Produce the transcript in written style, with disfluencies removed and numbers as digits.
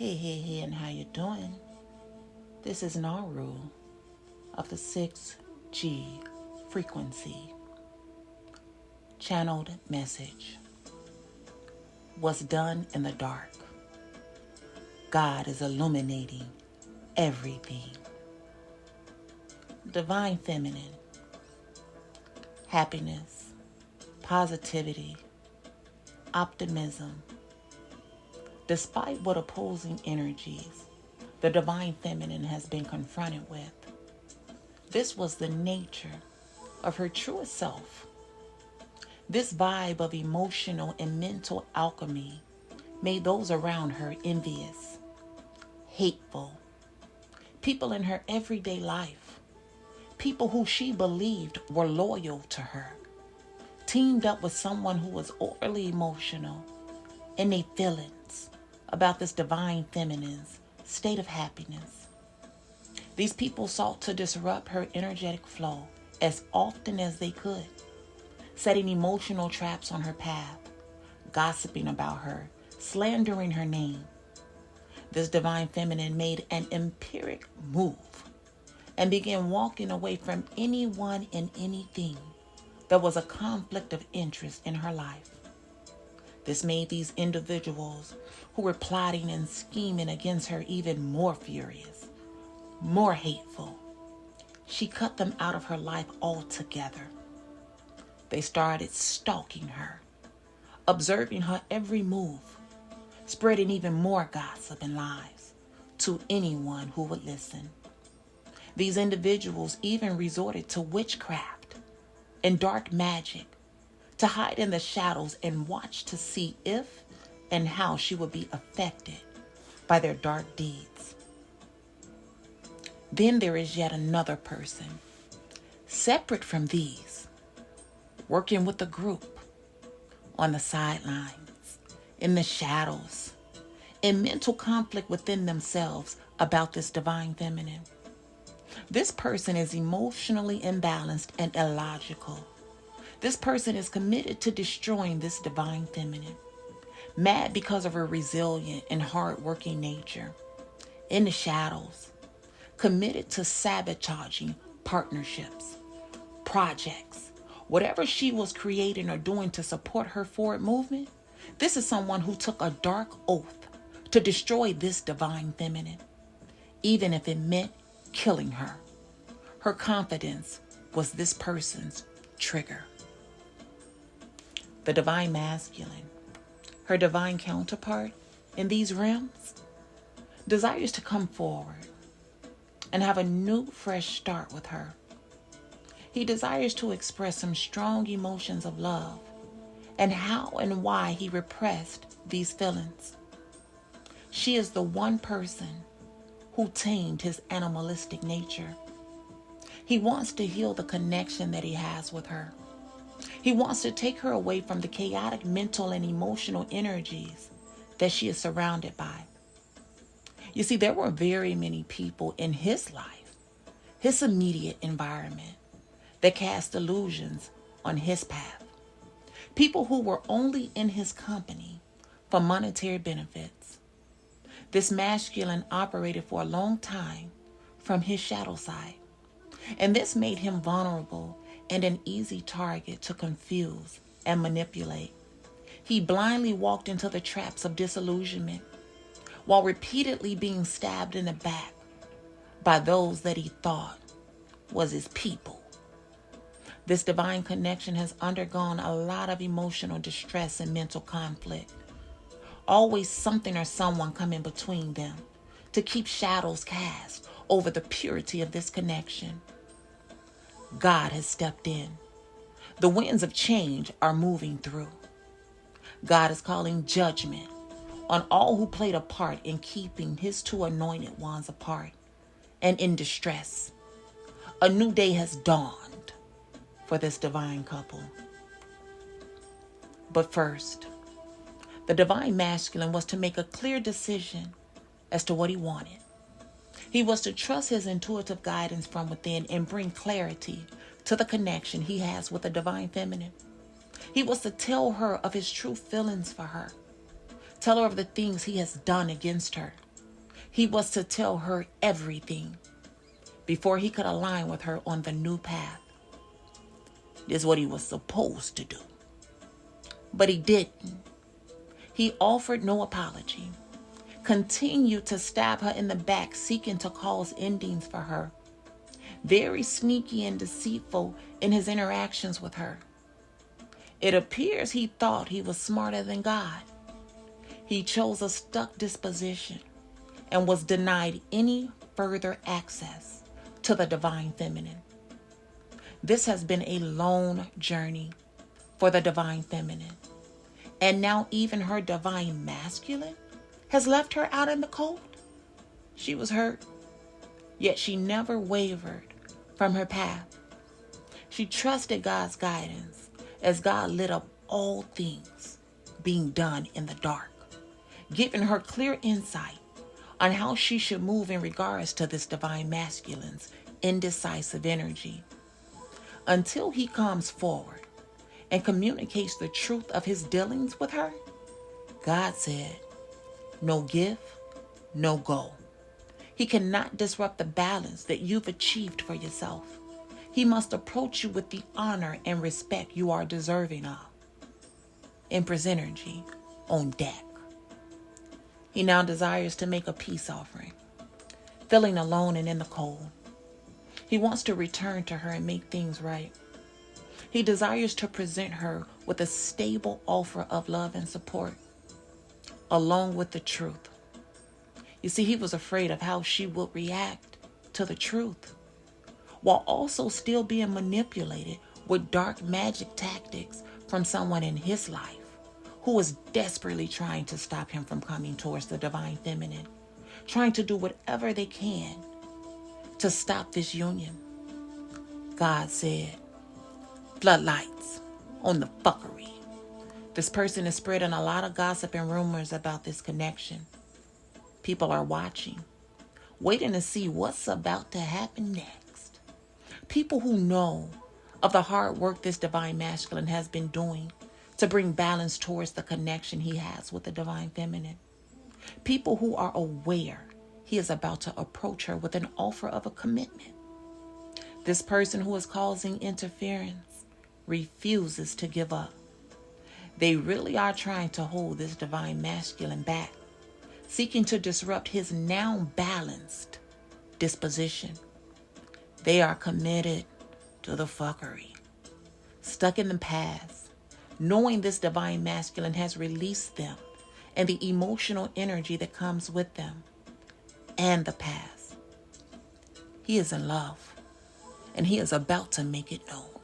Hey, and how you doing? This is Naru of the 6G frequency. Channeled message. What's done in the dark, God is illuminating everything. Divine Feminine. Happiness, positivity, optimism. Despite what opposing energies the Divine Feminine has been confronted with, this was the nature of her truest self. This vibe of emotional and mental alchemy made those around her envious, hateful. People in her everyday life, people who she believed were loyal to her, teamed up with someone who was overly emotional in their feelings about this Divine Feminine's state of happiness. These people sought to disrupt her energetic flow as often as they could, setting emotional traps on her path, gossiping about her, slandering her name. This Divine Feminine made an empiric move and began walking away from anyone and anything that was a conflict of interest in her life. This made these individuals who were plotting and scheming against her even more furious, more hateful. She cut them out of her life altogether. They started stalking her, observing her every move, spreading even more gossip and lies to anyone who would listen. These individuals even resorted to witchcraft and dark magic to hide in the shadows and watch to see if and how she would be affected by their dark deeds. Then there is yet another person, separate from these, working with a group on the sidelines, in the shadows, in mental conflict within themselves about this Divine Feminine. This person is emotionally imbalanced and illogical. This person is committed to destroying this Divine Feminine, mad because of her resilient and hard-working nature, in the shadows, committed to sabotaging partnerships, projects, whatever she was creating or doing to support her forward movement. This is someone who took a dark oath to destroy this Divine Feminine, even if it meant killing her. Her confidence was this person's trigger. The Divine Masculine, her divine counterpart in these realms, desires to come forward and have a new, fresh start with her. He desires to express some strong emotions of love and how and why he repressed these feelings. She is the one person who tamed his animalistic nature. He wants to heal the connection that he has with her. He wants to take her away from the chaotic mental and emotional energies that she is surrounded by. You see, there were very many people in his life, his immediate environment, that cast illusions on his path. People who were only in his company for monetary benefits. This masculine operated for a long time from his shadow side, and this made him vulnerable and an easy target to confuse and manipulate. He blindly walked into the traps of disillusionment while repeatedly being stabbed in the back by those that he thought was his people. This divine connection has undergone a lot of emotional distress and mental conflict. Always something or someone coming between them to keep shadows cast over the purity of this connection. God has stepped in. The winds of change are moving through. God is calling judgment on all who played a part in keeping his two anointed ones apart and in distress. A new day has dawned for this divine couple. But first, the Divine Masculine was to make a clear decision as to what he wanted. He was to trust his intuitive guidance from within and bring clarity to the connection he has with the Divine Feminine. He was to tell her of his true feelings for her, Tell her of the things he has done against her, He was to tell her everything before he could align with her on the new path. This is what he was supposed to do. But he didn't. He offered no apology, continued to stab her in the back, seeking to cause endings for her. Very sneaky and deceitful in his interactions with her. It appears he thought he was smarter than God. He chose a stuck disposition and was denied any further access to the divine feminine. This has been a long journey for the divine feminine. And now even her divine masculine has left her out in the cold. She was hurt, yet she never wavered from her path. She trusted God's guidance as God lit up all things being done in the dark, giving her clear insight on how she should move in regards to this divine masculine's indecisive energy. Until he comes forward and communicates the truth of his dealings with her, God said, no give, no go. He cannot disrupt the balance that you've achieved for yourself. He must approach you with the honor and respect you are deserving of. Empress energy on deck. He now desires to make a peace offering, feeling alone and in the cold. He wants to return to her and make things right. He desires to present her with a stable offer of love and support, along with the truth. You see, he was afraid of how she would react to the truth, while also still being manipulated with dark magic tactics from someone in his life who was desperately trying to stop him from coming towards the divine feminine, trying to do whatever they can to stop this union. God said, floodlights on the fuckery. This person is spreading a lot of gossip and rumors about this connection. People are watching, waiting to see what's about to happen next. People who know of the hard work this divine masculine has been doing to bring balance towards the connection he has with the divine feminine. People who are aware he is about to approach her with an offer of a commitment. This person who is causing interference refuses to give up. They really are trying to hold this divine masculine back, seeking to disrupt his now balanced disposition. They are committed to the fuckery, stuck in the past, knowing this divine masculine has released them and the emotional energy that comes with them and the past. He is in love, and he is about to make it known.